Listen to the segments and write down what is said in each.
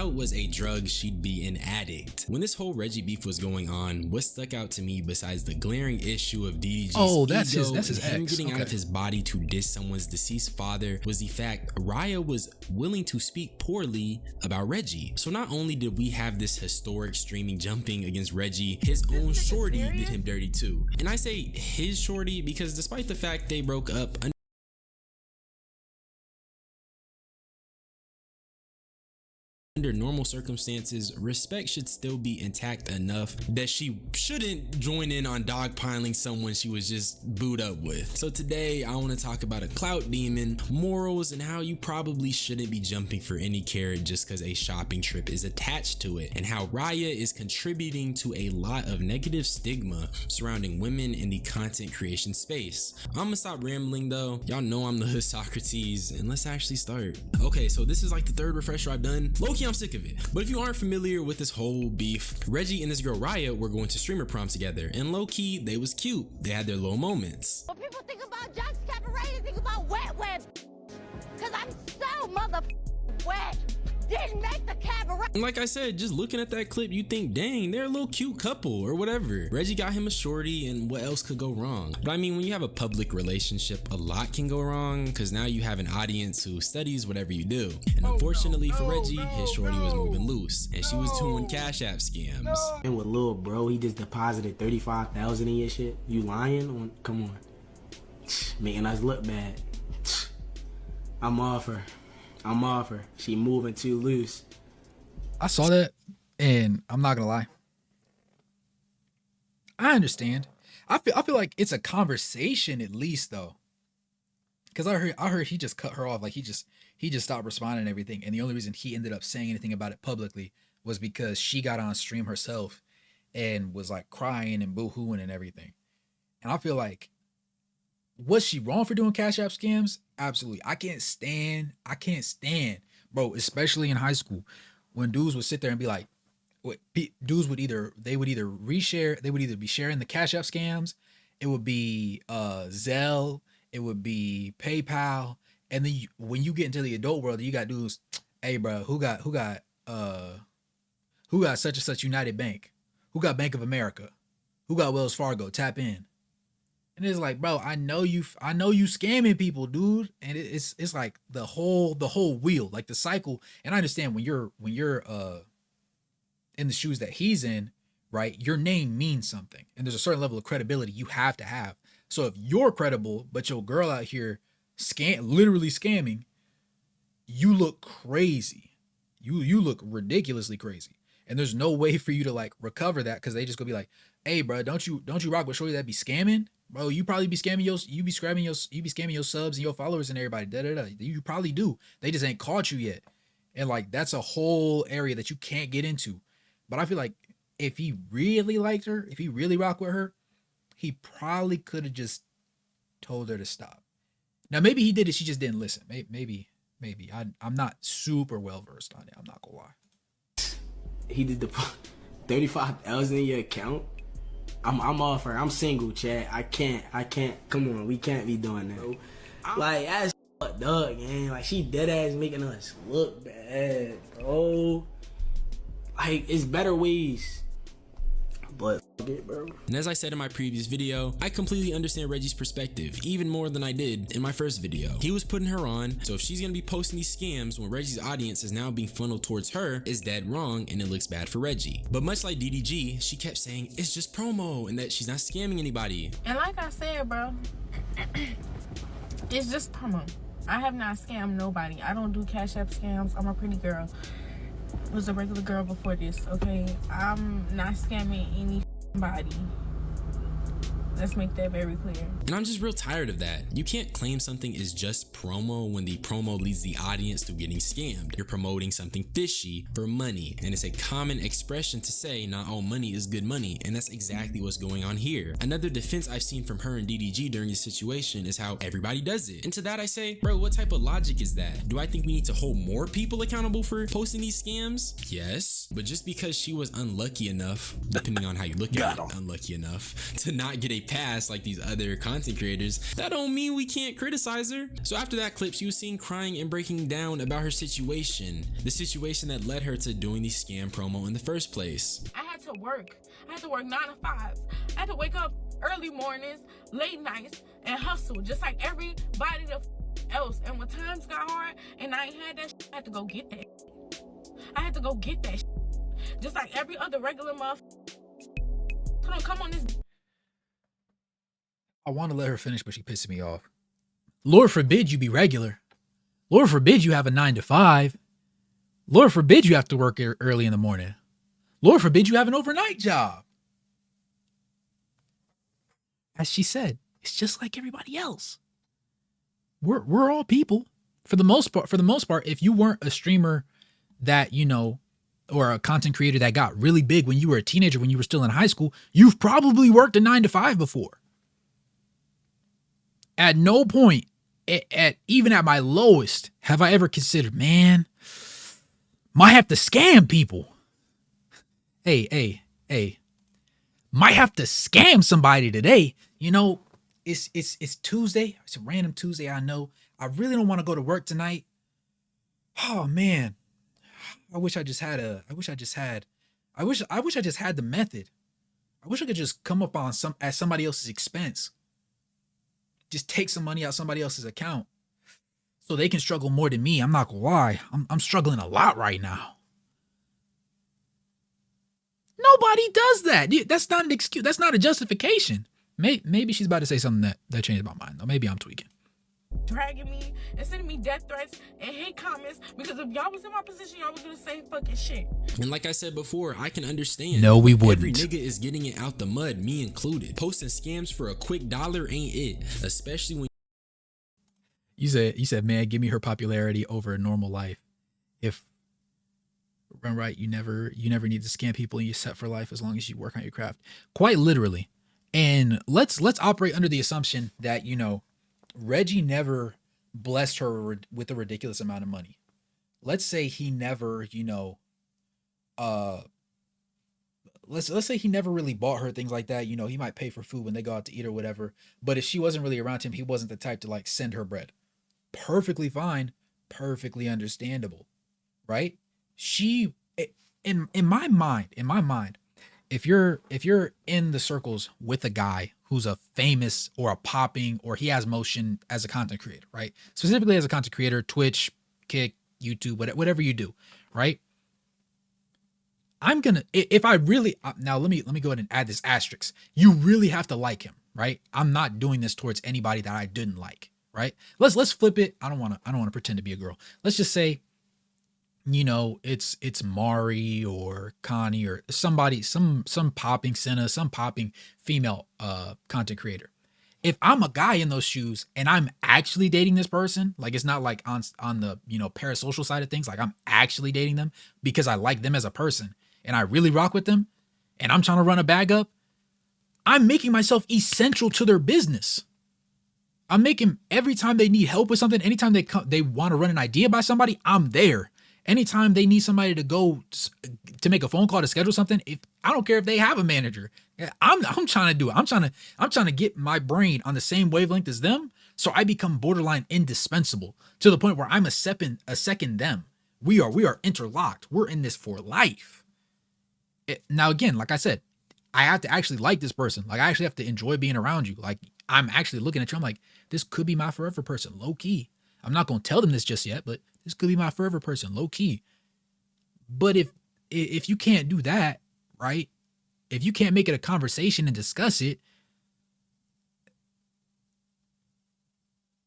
clout was a drug, she'd be an addict. When this whole Reggie beef was going on, what stuck out to me besides the glaring issue of DDG's ego that's his and him ex. getting out of his body to diss someone's deceased father was the fact Raya was willing to speak poorly about Reggie. So not only did we have this historic streaming jumping against Reggie, his own shorty did him dirty too. And I say his shorty because despite the fact they broke up, under normal circumstances, respect should still be intact enough that she shouldn't join in on dogpiling someone she was just booed up with. So today I want to talk about a clout demon, morals, and how you probably shouldn't be jumping for any carrot just because a shopping trip is attached to it, and how Raya is contributing to a lot of negative stigma surrounding women in the content creation space. I'm gonna stop rambling though. Y'all know I'm the hood Socrates, and let's actually start. Okay, so this is like the third refresher I've done. Low-key, I'm sick of it. But if you aren't familiar with this whole beef, Reggie and this girl Raya were going to streamer proms together, and low-key, they was cute. They had their little moments. When people think about Jack's Cabaret, they think about wet web. Cause I'm so wet. Didn't make the cabaret. And like I said, just looking at that clip, you think, dang, they're a little cute couple or whatever. Reggie got him a shorty, and what else could go wrong? But I mean, when you have a public relationship, a lot can go wrong because now you have an audience who studies whatever you do. And unfortunately for Reggie, his shorty was moving loose, and she was doing Cash App scams. And with Lil Bro, he just deposited 35,000 in your shit. You lying? Come on, making us look bad. I'm off her. She moving too loose. I saw that, and I'm not gonna lie. I understand. I feel like it's a conversation at least though, because I heard he just cut her off. Like he just stopped responding and everything. And the only reason he ended up saying anything about it publicly was because she got on stream herself and was like crying and boo-hooing and everything. And I feel like, was she wrong for doing Cash App scams? Absolutely. I can't stand, bro, especially in high school, when dudes would sit there and be like, dudes would either be sharing the Cash App scams, it would be Zelle, it would be PayPal, and then when you get into the adult world, you got dudes, hey bro, who got such and such United Bank, who got Bank of America, who got Wells Fargo, tap in. And it's like, bro, I know you scamming people, dude. And it's like the whole wheel, like the cycle. And I understand when you're in the shoes that he's in, right? Your name means something, and there's a certain level of credibility you have to have. So if you're credible, but your girl out here literally scamming, you look crazy. You look ridiculously crazy. And there's no way for you to like recover that, because they just gonna be like, hey, bro, don't you rock with shorty that be scamming? Bro, you probably be scamming your subs and your followers and everybody. You probably do. They just ain't caught you yet. And like that's a whole area that you can't get into. But I feel like if he really liked her, if he really rocked with her, he probably could have just told her to stop. Now maybe he did it, she just didn't listen. Maybe. I'm not super well versed on it. I'm not gonna lie. He did the 35,000 in your account. I'm off her. I'm single, Chad. I can't. Come on, we can't be doing that. Like, that's fucked up, man. Like, she dead ass making us look bad, bro. Like, it's better ways. But fuck it, bro. And as I said in my previous video, I completely understand Reggie's perspective, even more than I did in my first video. He was putting her on, so if she's gonna be posting these scams when Reggie's audience is now being funneled towards her, is dead wrong, and it looks bad for Reggie. But much like DDG, she kept saying it's just promo and that she's not scamming anybody. And like I said, bro, it's just promo. I have not scammed nobody. I don't do Cash App scams. I'm a pretty girl. Was a regular girl before this, okay? I'm not scamming anybody. Let's make that very clear. And I'm just real tired of that. You can't claim something is just promo when the promo leads the audience to getting scammed. You're promoting something fishy for money, and it's a common expression to say not all money is good money, and that's exactly what's going on here. Another defense I've seen from her and DDG during this situation is how everybody does it. And to that I say, bro, what type of logic is that? Do I think we need to hold more people accountable for posting these scams? Yes, but just because she was unlucky enough, depending on how you look at it, unlucky enough to not get a past like these other content creators, that don't mean we can't criticize her. So after that clip, she was seen crying and breaking down about her situation, the situation that led her to doing the scam promo in the first place. I had to work. I had to work 9 to 5. I had to wake up early mornings, late nights, and hustle just like everybody else. And when times got hard and I ain't had that shit, I had to go get that. I had to go get that shit. Just like every other regular motherfucker. Come on this. I want to let her finish, but she pisses me off. Lord forbid you be regular. Lord forbid you have a 9 to 5. Lord forbid you have to work early in the morning. Lord forbid you have an overnight job. As she said, it's just like everybody else. We're all people. For the most part, if you weren't a streamer that, you know, or a content creator that got really big when you were a teenager, when you were still in high school, you've probably worked a 9 to 5 before. At no point, even at my lowest, have I ever considered, man, might have to scam people. Hey, might have to scam somebody today. You know, it's Tuesday. It's a random Tuesday. I know. I really don't want to go to work tonight. Oh man, I wish I just had the method. I wish I could just come up on at somebody else's expense. Just take some money out somebody else's account so they can struggle more than me. I'm not gonna lie. I'm struggling a lot right now. Nobody does that. That's not an excuse. That's not a justification. Maybe she's about to say something that changed my mind, though. Maybe I'm tweaking. Dragging me and sending me death threats and hate comments, because if y'all was in my position, y'all was gonna say fucking shit. And like I said before, I can understand. No, we wouldn't. Every nigga is getting it out the mud, me included. Posting scams for a quick dollar ain't it, especially when you said, man, give me her popularity over a normal life. If run right, you never need to scam people, and you're set for life as long as you work on your craft. Quite literally. And let's operate under the assumption that, you know, Reggie never blessed her with a ridiculous amount of money. Let's say he never, you know, let's say he never really bought her things like that. You know, he might pay for food when they go out to eat or whatever. But if she wasn't really around him, he wasn't the type to like send her bread. Perfectly fine, perfectly understandable, right? She, in my mind, if you're in the circles with a guy who's a famous or a popping, or he has motion as a content creator, right? Specifically as a content creator, Twitch, Kick, YouTube, whatever you do, right? I'm gonna, if I really, now let me go ahead and add this asterisk. You really have to like him, right? I'm not doing this towards anybody that I didn't like, right? Let's flip it. I don't want to pretend to be a girl. Let's just say, you know, it's Mari or Connie or somebody, some popping Senna, some popping female content creator. If I'm a guy in those shoes and I'm actually dating this person, like it's not like on the, you know, parasocial side of things, like I'm actually dating them because I like them as a person and I really rock with them and I'm trying to run a bag up, I'm making myself essential to their business. I'm making, every time they need help with something, anytime they want to run an idea by somebody, I'm there. Anytime they need somebody to go to make a phone call to schedule something, I don't care if they have a manager. I'm trying to do it. I'm trying to get my brain on the same wavelength as them, so I become borderline indispensable to the point where I'm a second them. We are interlocked. We're in this for life. Now again, like I said, I have to actually like this person. Like I actually have to enjoy being around you. Like I'm actually looking at you. I'm like, this could be my forever person, low key. I'm not gonna tell them this just yet, but this could be my forever person, low key. But if you can't do that, right? If you can't make it a conversation and discuss it,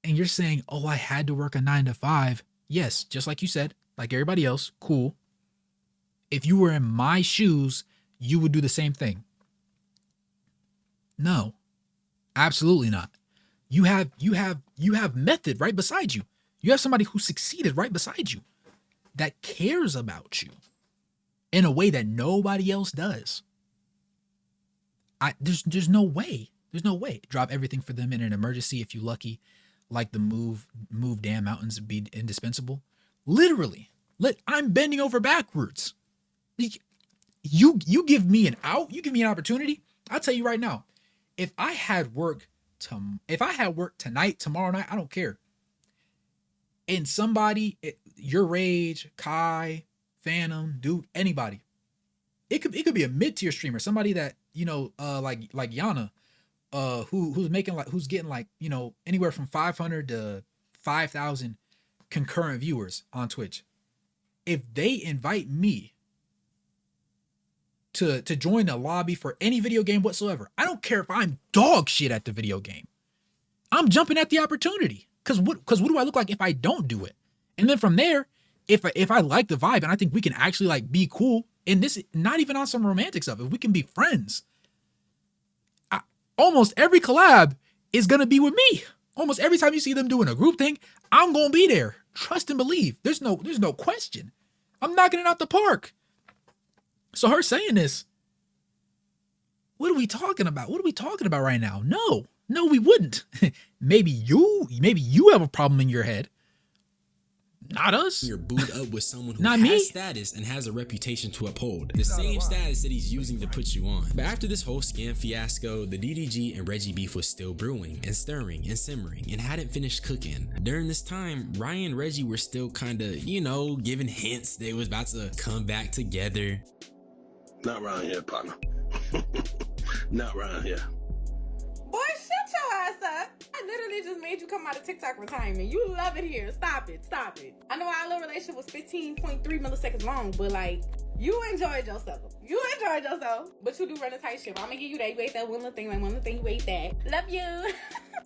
and you're saying, oh, I had to work a 9 to 5. Yes, just like you said, like everybody else, cool. If you were in my shoes, you would do the same thing. No, absolutely not. You have method right beside you. You have somebody who succeeded right beside you that cares about you in a way that nobody else does. There's no way. There's no way. Drop everything for them in an emergency if you're lucky, like the move damn mountains would be indispensable. Literally. I'm bending over backwards. You give me an out, you give me an opportunity. I'll tell you right now, if I had work tonight, tomorrow night, I don't care. And somebody, your Rage, Kai, Phantom, Duke, anybody, it could be a mid-tier streamer, somebody that, you know, like Yana, who's getting like, you know, anywhere from 500 to 5,000 concurrent viewers on Twitch. If they invite me to join a lobby for any video game whatsoever, I don't care if I'm dog shit at the video game. I'm jumping at the opportunity. Cause what do I look like if I don't do it? And then from there, if I like the vibe and I think we can actually like be cool, and this not even on some romantic stuff, if we can be friends, almost every collab is gonna be with me. Almost every time you see them doing a group thing, I'm gonna be there. Trust and believe. There's no question. I'm knocking it out the park. So her saying this, what are we talking about? What are we talking about right now? No, we wouldn't. maybe you have a problem in your head. Not us. You're booed up with someone who Not has me. status and has a reputation to uphold. The same status that he's using to put you on. But after this whole scam fiasco, the DDG and Reggie beef was still brewing and stirring and simmering and hadn't finished cooking. During this time, Ryan and Reggie were still kinda, you know, giving hints they was about to come back together. Not around here, partner. Not around here. Boy, shut your ass up. I literally just made you come out of TikTok retirement. You love it here. Stop it. I know our little relationship was 15.3 milliseconds long, but like, you enjoyed yourself. But you do run a tight ship. I'm gonna give you that. You ate that one little thing, you ate that. Love you.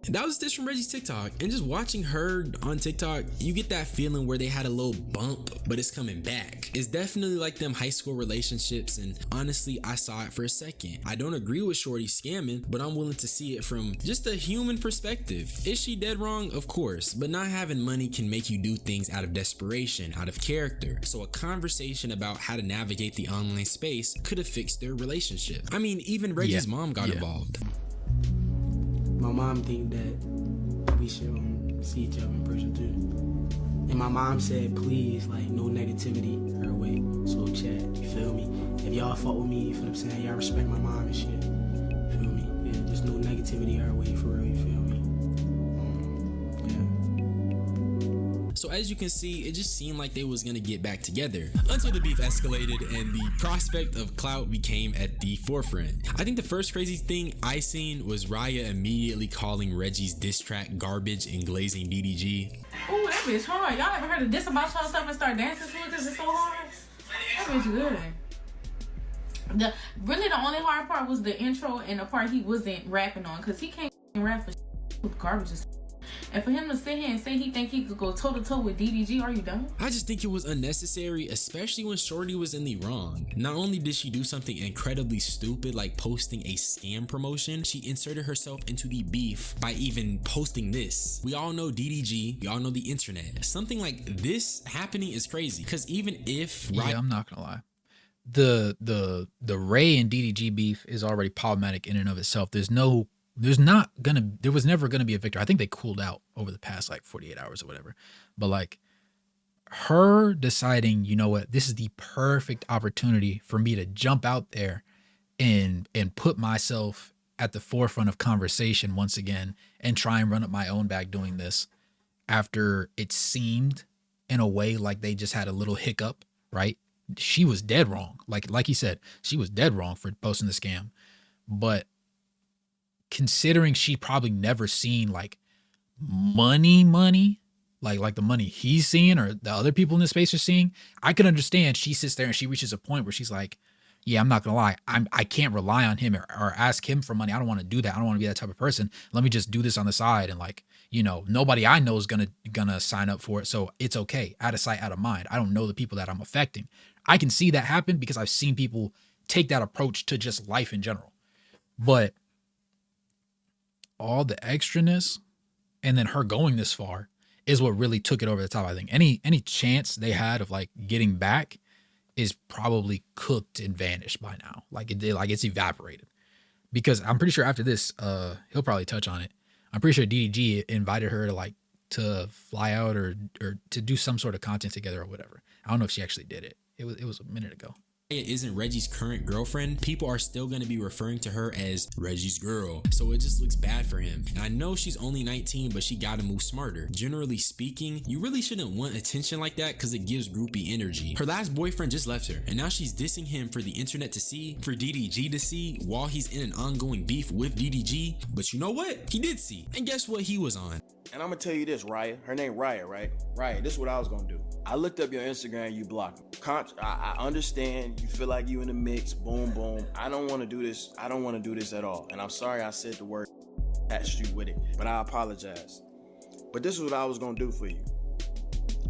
That was this from Reggie's TikTok, and just watching her on TikTok, you get that feeling where they had a little bump, but it's coming back. It's definitely like them high school relationships, and honestly, I saw it for a second. I don't agree with Shorty scamming, but I'm willing to see it from just a human perspective. Is she dead wrong? Of course, but not having money can make you do things out of desperation, out of character. So a conversation about how to navigate the online space could have fixed their relationship. I mean, even Reggie's mom got involved. My mom think that we should see each other in person too. And my mom said, please, like, no negativity her way. So chat, you feel me? If y'all fuck with me, you feel what I'm saying? Y'all respect my mom and shit. You feel me? Yeah, just no negativity her way for real, you feel me? So as you can see, it just seemed like they was gonna get back together until the beef escalated and the prospect of clout became at the forefront. I think the first crazy thing I seen was Raya immediately calling Reggie's diss track garbage and glazing DDG. Ooh, that bitch hard. Y'all ever heard of diss about yourself and start dancing to it because it's so hard? That bitch good. Really the only hard part was the intro and the part he wasn't rapping on, because he can't rap for with garbage. And for him to sit here and say he think he could go toe to toe with DDG, are you done? I just think it was unnecessary, especially when Shorty was in the wrong. Not only did she do something incredibly stupid like posting a scam promotion, she inserted herself into the beef by even posting this. We all know DDG, we all know the internet. Something like this happening is crazy, because even if I'm not gonna lie, the Ray and DDG beef is already problematic in and of itself. There was never gonna be a victor. I think they cooled out over the past like 48 hours or whatever. But like her deciding, you know what, this is the perfect opportunity for me to jump out there and put myself at the forefront of conversation once again and try and run up my own bag doing this after it seemed in a way like they just had a little hiccup, right? She was dead wrong. Like he said, she was dead wrong for posting the scam. But considering she probably never seen like money, like the money he's seeing or the other people in the space are seeing, I can understand she sits there and she reaches a point where she's like, yeah, I'm not gonna lie, I can't rely on him or ask him for money. I don't want to do that. I don't want to be that type of person. Let me just do this on the side, and like, you know, nobody I know is gonna sign up for it, so it's okay. Out of sight, out of mind. I don't know the people that I'm affecting. I can see that happen because I've seen people take that approach to just life in general. But all the extraness and then her going this far is what really took it over the top. I think any chance they had of like getting back is probably cooked and vanished by now. Like it's evaporated, because I'm pretty sure after this, he'll probably touch on it. I'm pretty sure DDG invited her to fly out or to do some sort of content together or whatever. I don't know if she actually did it. It was a minute ago. isn't Reggie's current girlfriend, people are still going to be referring to her as Reggie's girl. So it just looks bad for him. And I know she's only 19, but she got to move smarter. Generally speaking, you really shouldn't want attention like that because it gives groupie energy. Her last boyfriend just left her, and now she's dissing him for the internet to see, for DDG to see, while he's in an ongoing beef with DDG. But you know what? He did see. And guess what he was on? And I'm gonna tell you this, Raya. Her name Raya, right? Raya, this is what I was gonna do. I looked up your Instagram, you blocked me. I understand you feel like you in the mix, boom, boom. I don't wanna do this. I don't wanna do this at all. And I'm sorry I said the word attached you with it, but I apologize. But this is what I was gonna do for you.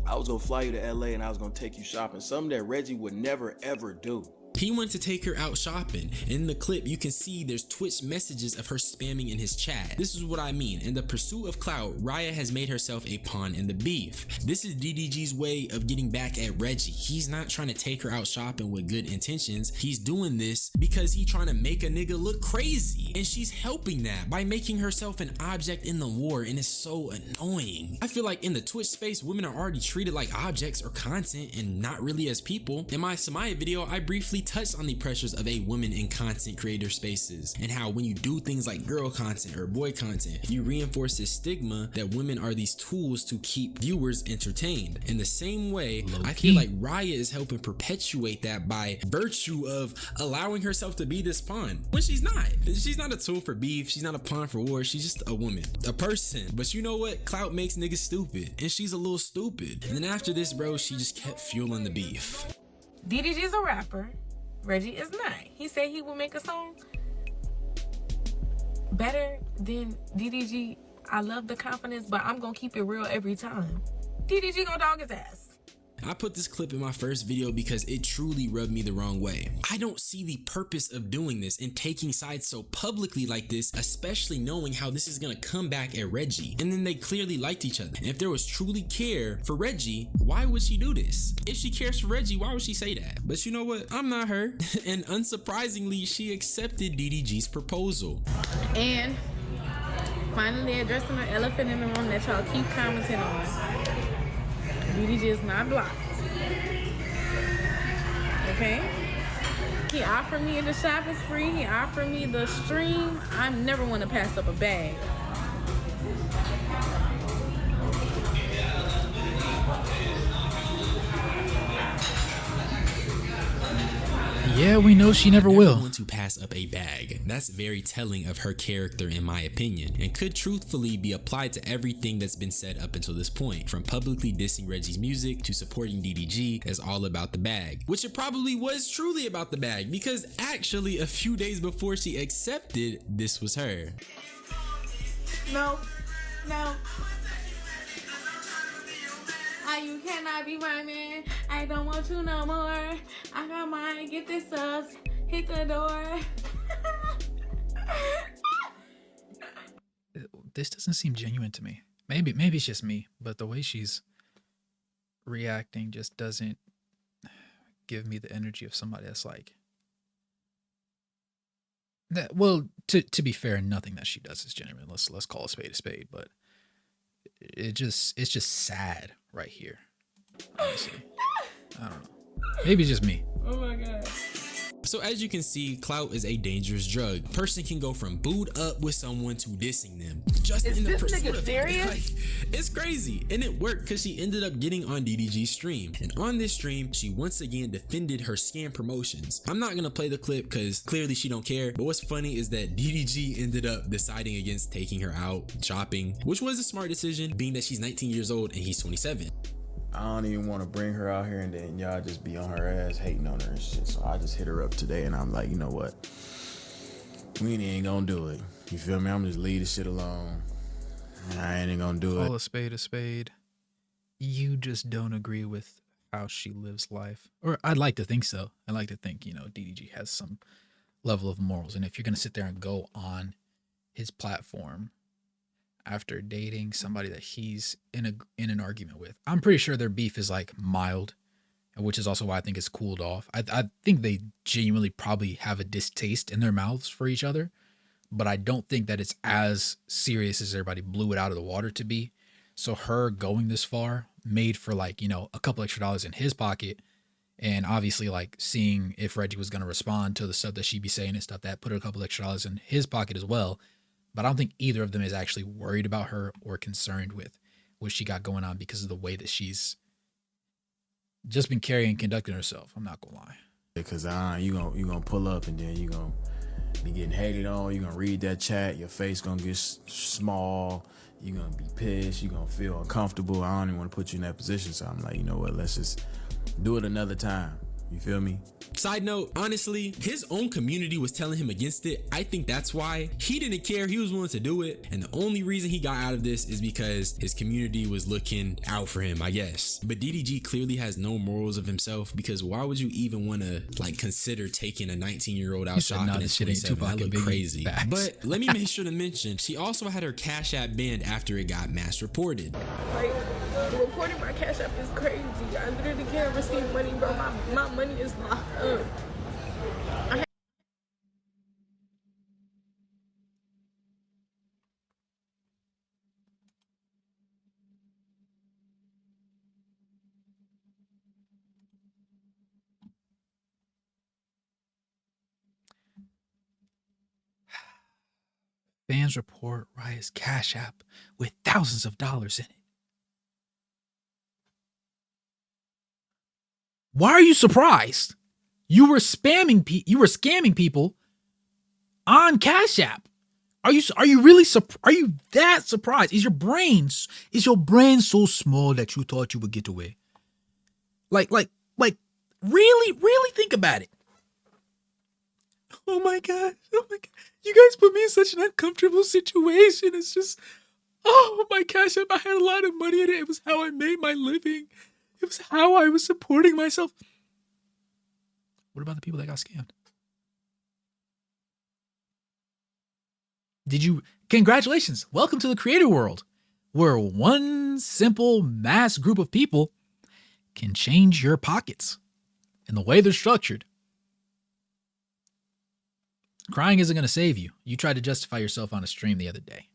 I was gonna fly you to LA and I was gonna take you shopping. Something that Reggie would never ever do. He went to take her out shopping. In the clip, you can see there's Twitch messages of her spamming in his chat. This is what I mean. In the pursuit of clout, Raya has made herself a pawn in the beef. This is DDG's way of getting back at Reggie. He's not trying to take her out shopping with good intentions. He's doing this because he's trying to make a nigga look crazy. And she's helping that by making herself an object in the war, and it's so annoying. I feel like in the Twitch space, women are already treated like objects or content and not really as people. In my Samaya video, I briefly touched on the pressures of a woman in content creator spaces and how when you do things like girl content or boy content, you reinforce this stigma that women are these tools to keep viewers entertained. In the same way, I feel like Raya is helping perpetuate that by virtue of allowing herself to be this pawn when she's not. She's not a tool for beef. She's not a pawn for war. She's just a woman, a person. But you know what? Clout makes niggas stupid, and she's a little stupid. And then after this, bro, she just kept fueling the beef. DDG is a rapper. Reggie is not. He said he will make a song better than DDG. I love the confidence, but I'm gonna keep it real every time. DDG gonna dog his ass. I put this clip in my first video because it truly rubbed me the wrong way. I don't see the purpose of doing this and taking sides so publicly like this, especially knowing how this is gonna come back at Reggie. And then they clearly liked each other. And if there was truly care for Reggie, why would she do this? If she cares for Reggie, why would she say that? But you know what? I'm not her. And unsurprisingly, she accepted DDG's proposal. And finally addressing the elephant in the room that y'all keep commenting on. DDG is not blocked. Okay? He offered me the shopping spree. He offered me the stream. I never want to pass up a bag. Yeah, we know she never will. Never want to pass up a bag. That's very telling of her character in my opinion, and could truthfully be applied to everything that's been said up until this point. From publicly dissing Reggie's music to supporting DDG as all about the bag. Which it probably was truly about the bag, because actually a few days before she accepted, this was her. No. You cannot be my man. I don't want you no more. I got mine. Get this subs. Hit the door. This doesn't seem genuine to me. Maybe it's just me, but the way she's reacting just doesn't give me the energy of somebody that's like that. Well, to be fair, nothing that she does is genuine. Let's call a spade, but it's just sad right here. Honestly, I don't know. Maybe it's just me. Oh my god. So as you can see, clout is a dangerous drug. A person can go from booed up with someone to dissing them. Just Is in the this pursuit nigga of serious? like, it's crazy. And it worked because she ended up getting on DDG's stream. And on this stream, she once again defended her scam promotions. I'm not gonna play the clip because clearly she don't care. But what's funny is that DDG ended up deciding against taking her out shopping, which was a smart decision being that she's 19 years old and he's 27. I don't even want to bring her out here and then y'all just be on her ass hating on her and shit. So I just hit her up today and I'm like, you know what? We ain't gonna do it. You feel me? I'm just leave this shit alone. I ain't gonna do it. Call a spade. You just don't agree with how she lives life. Or I'd like to think so. I'd like to think, DDG has some level of morals. And if you're gonna sit there and go on his platform after dating somebody that he's in an argument with, I'm pretty sure their beef is like mild, which is also why I think it's cooled off. I think they genuinely probably have a distaste in their mouths for each other, but I don't think that it's as serious as everybody blew it out of the water to be. So her going this far made for a couple extra dollars in his pocket And obviously, like, seeing if Reggie was going to respond to the stuff that she'd be saying and stuff, that put a couple extra dollars in his pocket as well. But I don't think either of them is actually worried about her or concerned with what she got going on because of the way that she's just been carrying and conducting herself. I'm not going to lie. Because you gonna pull up and then you gonna be getting hated on. You gonna read that chat. Your face gonna get small. You gonna be pissed. You gonna feel uncomfortable. I don't even want to put you in that position. So I'm like, you know what? Let's just do it another time. You feel me? Side note, honestly, his own community was telling him against it. I think that's why he didn't care. He was willing to do it. And the only reason he got out of this is because his community was looking out for him, I guess. But DDG clearly has no morals of himself, because why would you even want to like consider taking a 19-year-old out shopping at 27? That look crazy. But let me make sure to mention, she also had her Cash App banned after it got mass reported. Like, reporting my Cash App is crazy. I literally can't receive money, bro. My money is locked up. Fans report RiaJ's Cash App with thousands of dollars in it. Why are you surprised? You were scamming people on Cash App. Are you really are you that surprised? Is your brain so small that you thought you would get away? Like really think about it. Oh my god. You guys put me in such an uncomfortable situation. It's just, oh, my Cash App, I had a lot of money in it. It was how I made my living. It was how I was supporting myself. What about the people that got scammed? Congratulations. Welcome to the creator world, where one simple mass group of people can change your pockets and the way they're structured. Crying isn't going to save you. You tried to justify yourself on a stream the other day.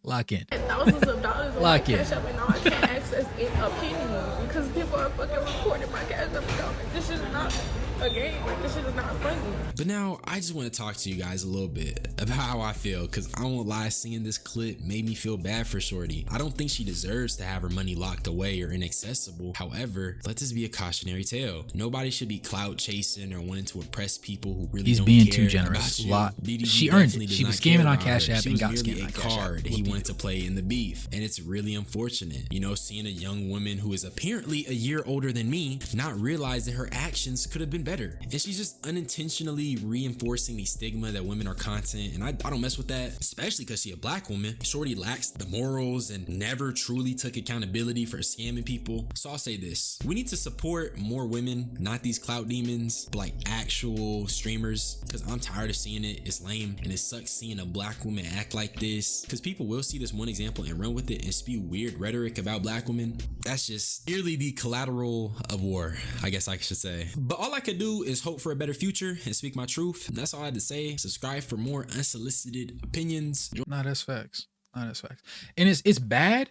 Lock in. Thousands of dollars on my Lock in. Cash App, and now I can't access a penny because people are fucking reporting my Cash App account. This shit is not a game. Like, this shit is not funny. But now I just want to talk to you guys a little bit about how I feel, because I won't lie, seeing this clip made me feel bad for Shorty. I don't think she deserves to have her money locked away or inaccessible. However, let this be a cautionary tale. Nobody should be clout chasing or wanting to impress people who really don't being care too generous. about you. DDG She earned definitely it. did She not was care scamming on about Cash her. App She and was got merely scammed a on Cash App. card he wanted to play in the beef, and it's really unfortunate, you know, seeing a young woman who is apparently a year older than me not realize that her actions could have been better, and she's just unintentionally reinforcing the stigma that women are content. And I don't mess with that, especially because she a black woman. Shorty lacks the morals and never truly took accountability for scamming people. So I'll say this: we need to support more women, not these clout demons, but like actual streamers, because I'm tired of seeing it. It's lame, and it sucks seeing a black woman act like this, because people will see this one example and run with it and spew weird rhetoric about black women. That's just nearly the collateral of war, I guess I should say. But all I could do is hope for a better future and speak my truth. And that's all I had to say. Subscribe for more unsolicited opinions. Not as facts. Not as facts. And it's bad.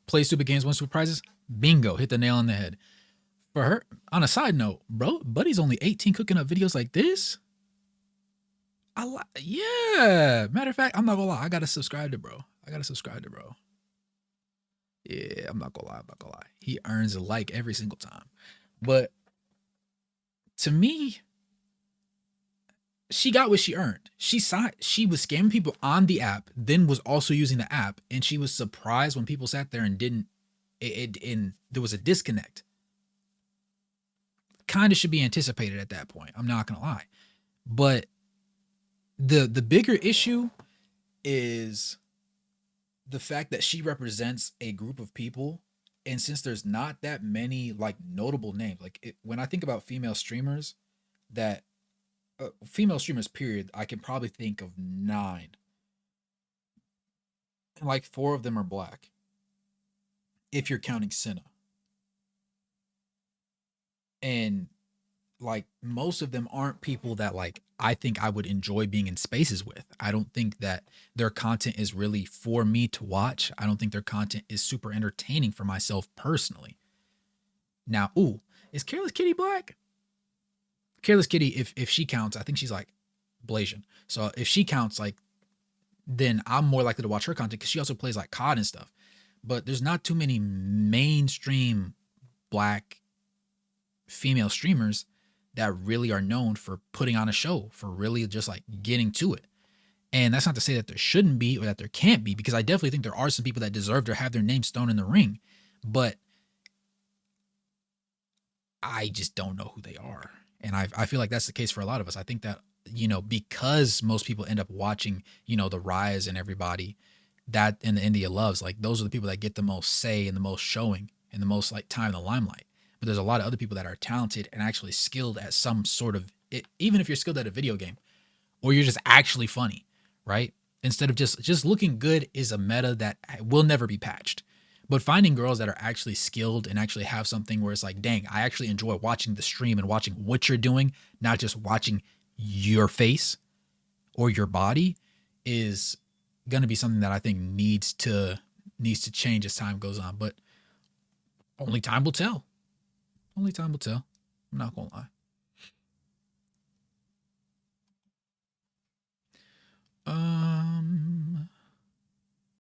Play stupid games, win stupid prizes. Bingo. Hit the nail on the head. For her, on a side note, bro, Buddy's only 18 cooking up videos like this. Yeah. Matter of fact, I'm not gonna lie. I gotta subscribe to bro. Yeah, I'm not gonna lie. He earns a like every single time. But to me, she got what she earned. She was scamming people on the app, then was also using the app, and she was surprised when people sat there and didn't. And there was a disconnect. Kind of should be anticipated at that point. I'm not gonna lie, but the bigger issue is the fact that she represents a group of people, and since there's not that many like notable names, like when I think about female streamers period, I can probably think of 9, and like 4 of them are black, if you're counting Senna. And like most of them aren't people that like I think I would enjoy being in spaces with. I don't think that their content is really for me to watch. I don't think their content is super entertaining for myself personally. Now, is Careless Kitty black? Careless Kitty, if she counts, I think she's like Blasian. So if she counts, like, then I'm more likely to watch her content because she also plays like COD and stuff. But there's not too many mainstream black female streamers that really are known for putting on a show, for really just like getting to it. And that's not to say that there shouldn't be or that there can't be, because I definitely think there are some people that deserve to have their names thrown in the ring. But I just don't know who they are. And I feel like that's the case for a lot of us. I think that, you know, because most people end up watching, you know, the Rise and everybody that in the India loves, like those are the people that get the most say and the most showing and the most like time in the limelight. But there's a lot of other people that are talented and actually skilled at some sort of it, even if you're skilled at a video game or you're just actually funny, right? Instead of just looking good is a meta that will never be patched. But finding girls that are actually skilled and actually have something where it's like, dang, I actually enjoy watching the stream and watching what you're doing, not just watching your face or your body, is going to be something that I think needs to change as time goes on. But only time will tell. Only time will tell. I'm not going to lie.